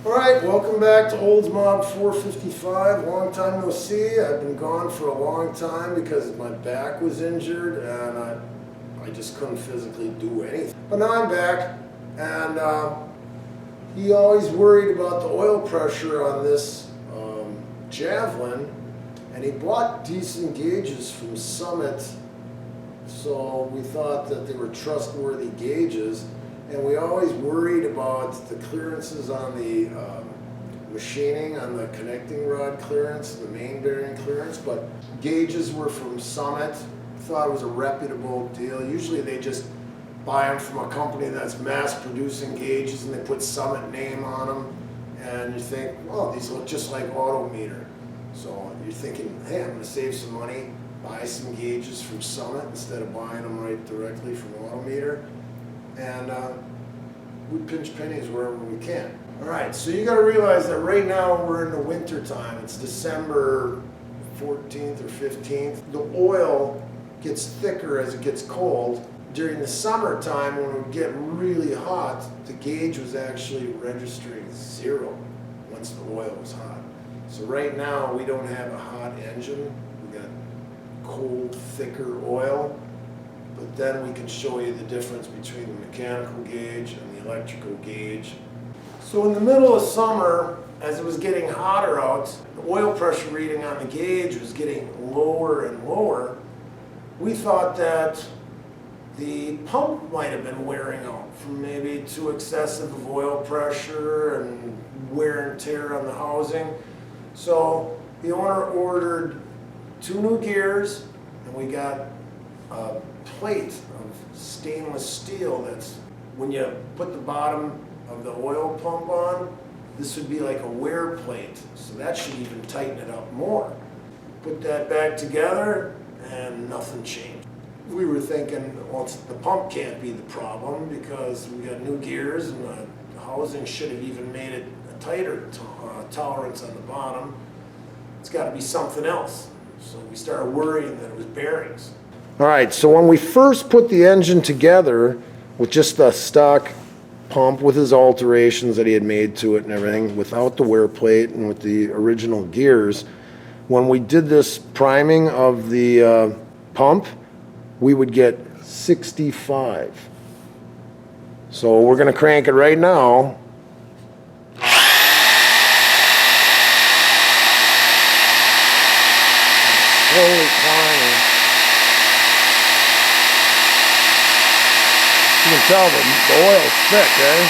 Alright, welcome back to Oldsmob 455. Long time no see. I've been gone for a long time because my back was injured and I just couldn't physically do anything. But now I'm back, and he always worried about the oil pressure on this Javelin, and he bought decent gauges from Summit, so we thought that they were trustworthy gauges. And we always worried about the clearances on the machining, on the connecting rod clearance, the main bearing clearance, but gauges were from Summit. Thought it was a reputable deal. Usually they just buy them from a company that's mass producing gauges and they put Summit name on them, and you think, well, these look just like Autometer. So you're thinking, hey, I'm going to save some money, buy some gauges from Summit instead of buying them right directly from Autometer. And we pinch pennies wherever we can. All right, so you got to realize that right now we're in the winter time. It's December 14th or 15th. The oil gets thicker as it gets cold. During the summertime, when it would get really hot, the gauge was actually registering 0 once the oil was hot. So right now we don't have a hot engine. We got cold, thicker oil. But then we can show you the difference between the mechanical gauge and the electrical gauge. So in the middle of summer, as it was getting hotter out, the oil pressure reading on the gauge was getting lower and lower. We thought that the pump might have been wearing out from maybe too excessive of oil pressure and wear and tear on the housing. So the owner ordered 2 new gears, and we got a plate of stainless steel that's, when you put the bottom of the oil pump on, this would be like a wear plate, so that should even tighten it up more. Put that back together and nothing changed. We were thinking, well, the pump can't be the problem because we got new gears and the housing should have even made it a tighter tolerance on the bottom. It's got to be something else. So we started worrying that it was bearings. All right, so when we first put the engine together with just the stock pump with his alterations that he had made to it and everything, without the wear plate and with the original gears, when we did this priming of the pump, we would get 65. So we're going to crank it right now. Slowly climbing. You can tell the oil's thick, eh?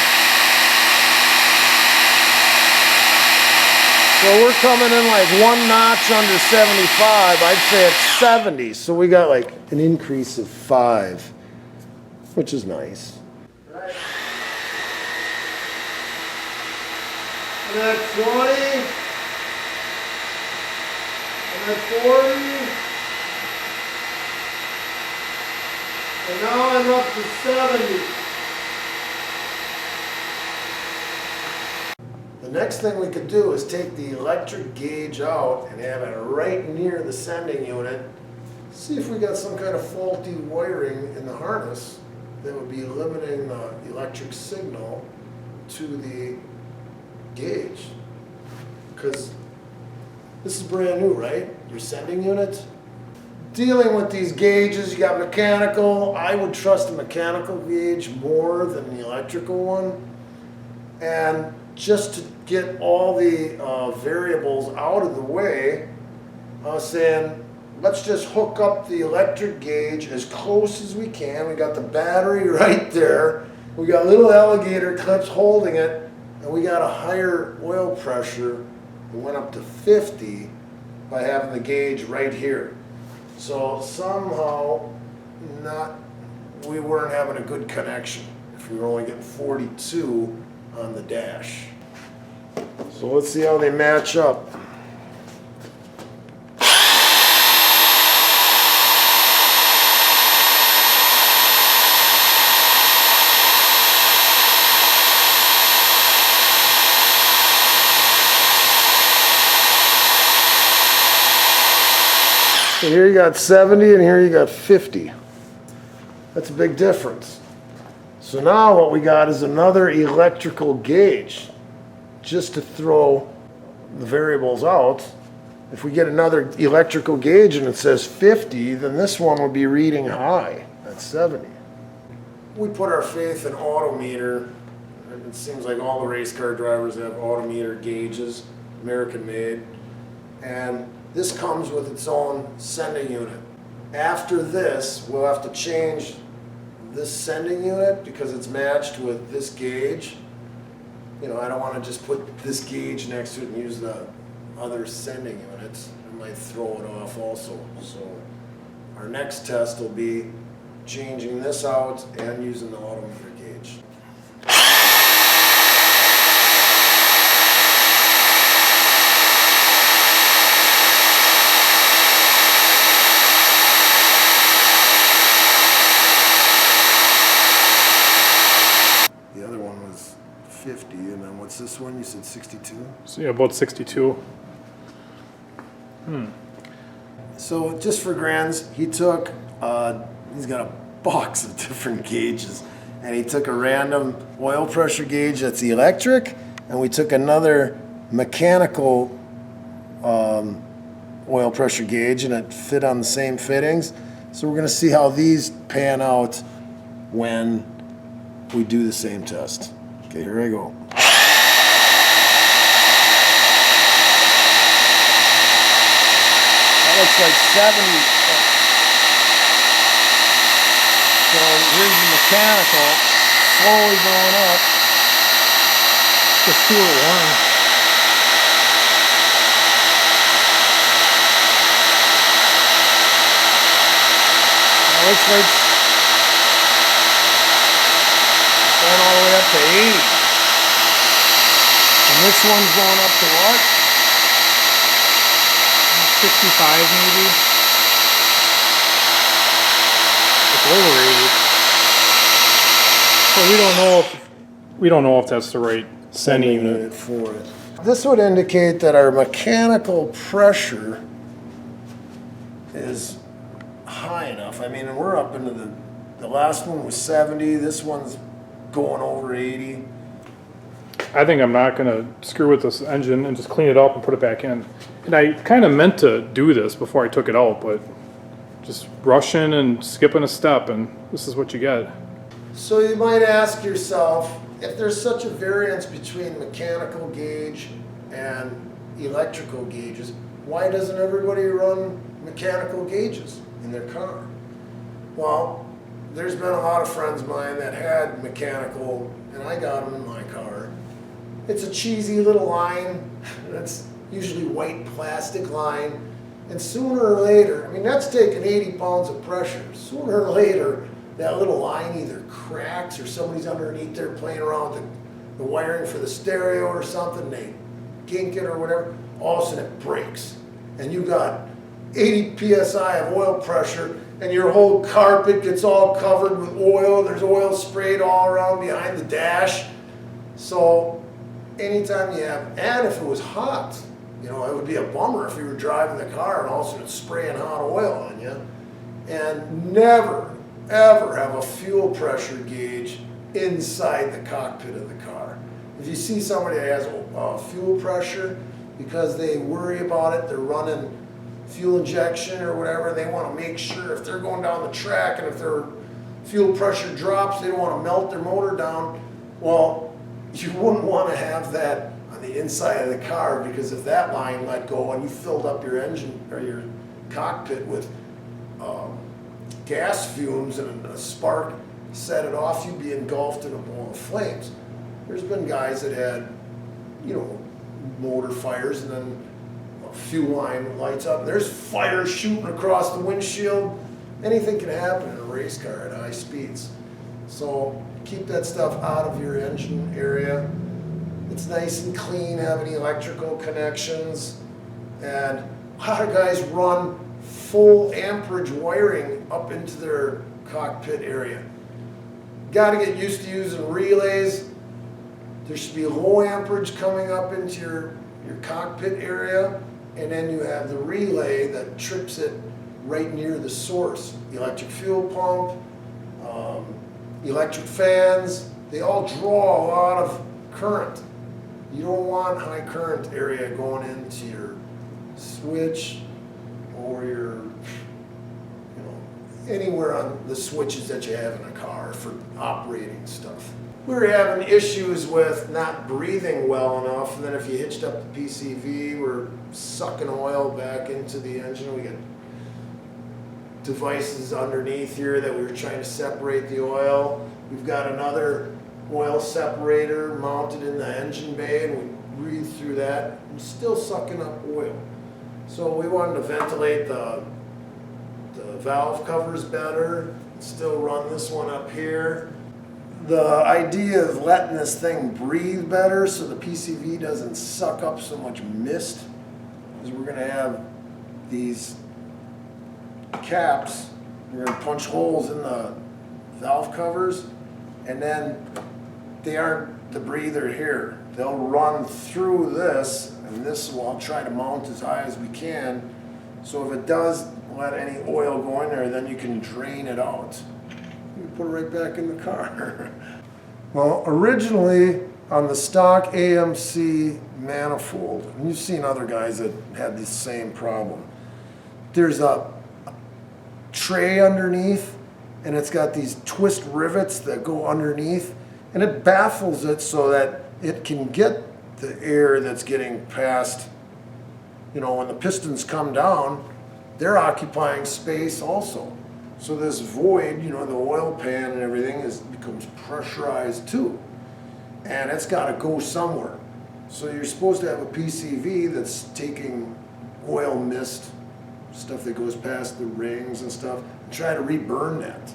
So we're coming in like 1 notch under 75. I'd say it's 70. So we got like an increase of 5, which is nice. Right. And then 20. And then 40. And now I'm up to 70. The next thing we could do is take the electric gauge out and have it right near the sending unit. See if we got some kind of faulty wiring in the harness that would be limiting the electric signal to the gauge. Because this is brand new, right? Your sending unit. Dealing with these gauges, you got mechanical. I would trust the mechanical gauge more than the electrical one. And just to get all the variables out of the way, I was saying, let's just hook up the electric gauge as close as we can. We got the battery right there. We got little alligator clips holding it, and we got a higher oil pressure. It went up to 50 by having the gauge right here. So somehow we weren't having a good connection if we were only getting 42 on the dash. So let's see how they match up. So here you got 70 and here you got 50. That's a big difference. So now what we got is another electrical gauge. just to throw the variables out, if we get another electrical gauge and it says 50, then this one will be reading high at 70. We put our faith in Autometer. It seems like all the race car drivers have Autometer gauges, American made. And this comes with its own sending unit. After this, we'll have to change this sending unit because it's matched with this gauge. You know, I don't want to just put this gauge next to it and use the other sending units. I might throw it off also. So our next test will be changing this out and using the Autometer gauge. The other one was 50, and then what's this one? You said 62? So yeah, about 62. So just for grands, he took, he's got a box of different gauges, and he took a random oil pressure gauge that's electric, and we took another mechanical oil pressure gauge, and it fit on the same fittings. So we're going to see how these pan out when we do the same test. Okay, here I go. That looks like 70. So here's the mechanical, slowly going up. Just 2 or 1. That looks like going all the way up to 80. And this one's going up to what? 65 maybe. It's over 80. So we don't know if that's the right sending unit for it. This would indicate that our mechanical pressure is high enough. I mean, and we're up into the last one was 70. This one's going over 80. I think I'm not gonna screw with this engine and just clean it up and put it back in. And I kind of meant to do this before I took it out, but just rushing and skipping a step, and this is what you get. So you might ask yourself, if there's such a variance between mechanical gauge and electrical gauges, why doesn't everybody run mechanical gauges in their car? Well, there's been a lot of friends of mine that had mechanical, and I got them in my car. It's a cheesy little line. That's usually white plastic line. And sooner or later, I mean, that's taking 80 pounds of pressure. Sooner or later, that little line either cracks or somebody's underneath there playing around with the wiring for the stereo or something. They kink it or whatever. All of a sudden it breaks. And you got 80 PSI of oil pressure, and your whole carpet gets all covered with oil. There's oil sprayed all around behind the dash. So anytime you have, and if it was hot, you know, it would be a bummer if you were driving the car and all of a sudden it's spraying hot oil on you. And never, ever have a fuel pressure gauge inside the cockpit of the car. If you see somebody that has fuel pressure, because they worry about it, they're running fuel injection or whatever, they want to make sure if they're going down the track and if their fuel pressure drops, they don't want to melt their motor down. Well, you wouldn't want to have that on the inside of the car, because if that line let go and you filled up your engine or your cockpit with gas fumes and a spark set it off, you'd be engulfed in a ball of flames. There's been guys that had, you know, motor fires, and then a fuel line lights up and there's fire shooting across the windshield. Anything can happen in a race car at high speeds. So keep that stuff out of your engine area. It's nice and clean, having electrical connections, and a lot of guys run full amperage wiring up into their cockpit area. Got to get used to using relays. There should be low amperage coming up into your cockpit area, and then you have the relay that trips it right near the source. Electric fuel pump, electric fans, they all draw a lot of current. You don't want high current area going into your switch or your, anywhere on the switches that you have in a car for operating stuff. We were having issues with not breathing well enough, and then if you hitched up the PCV, we're sucking oil back into the engine. We got devices underneath here that we were trying to separate the oil. We've got another oil separator mounted in the engine bay, and we breathe through that. We're still sucking up oil. So we wanted to ventilate the valve covers better, still run this one up here. The idea of letting this thing breathe better so the PCV doesn't suck up so much mist is we're going to have these caps. We're going to punch holes in the valve covers, and then they aren't the breather here. They'll run through this, and this will I'll try to mount as high as we can. So if it does let any oil go in there, then you can drain it out. You put it right back in the car. Well, originally on the stock AMC manifold, and you've seen other guys that had the same problem, there's a tray underneath, and it's got these twist rivets that go underneath, and it baffles it so that it can get the air that's getting past, when the pistons come down, they're occupying space also. So this void, the oil pan and everything becomes pressurized too. And it's gotta go somewhere. So you're supposed to have a PCV that's taking oil mist, stuff that goes past the rings and stuff, and try to reburn that.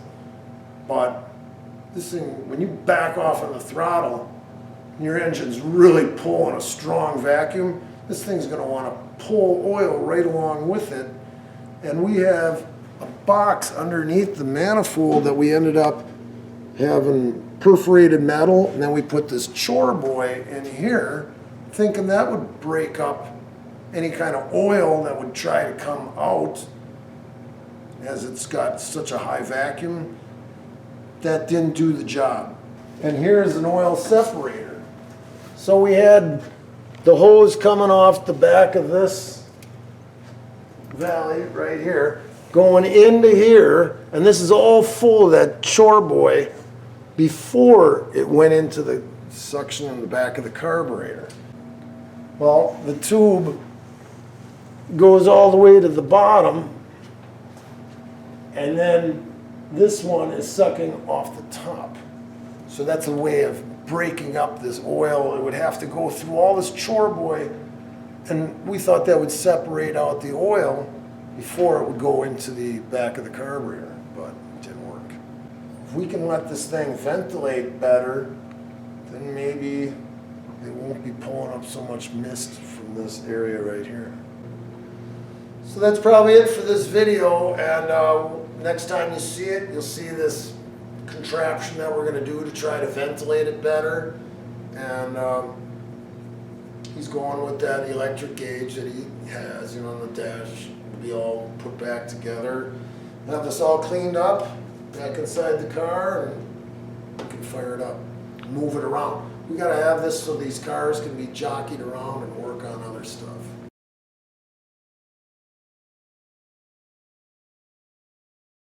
But this thing, when you back off on the throttle, and your engine's really pulling a strong vacuum, this thing's gonna wanna pull oil right along with it. And we have a box underneath the manifold that we ended up having perforated metal, and then we put this chore boy in here, thinking that would break up any kind of oil that would try to come out, as it's got such a high vacuum. That didn't do the job. And here's an oil separator. So we had the hose coming off the back of this valley right here, going into here, and this is all full of that chore boy before it went into the suction in the back of the carburetor. Well, the tube goes all the way to the bottom, and then this one is sucking off the top. So that's a way of breaking up this oil. It would have to go through all this chore boy, and we thought that would separate out the oil before it would go into the back of the carburetor, but it didn't work. If we can let this thing ventilate better, then maybe it won't be pulling up so much mist from this area right here. So that's probably it for this video, and next time you see it, you'll see this contraption that we're going to do to try to ventilate it better. And he's going with that electric gauge that he has, on the dash. It'll be all put back together. Have this all cleaned up back inside the car, and we can fire it up, move it around. We got to have this so these cars can be jockeyed around and work on other stuff.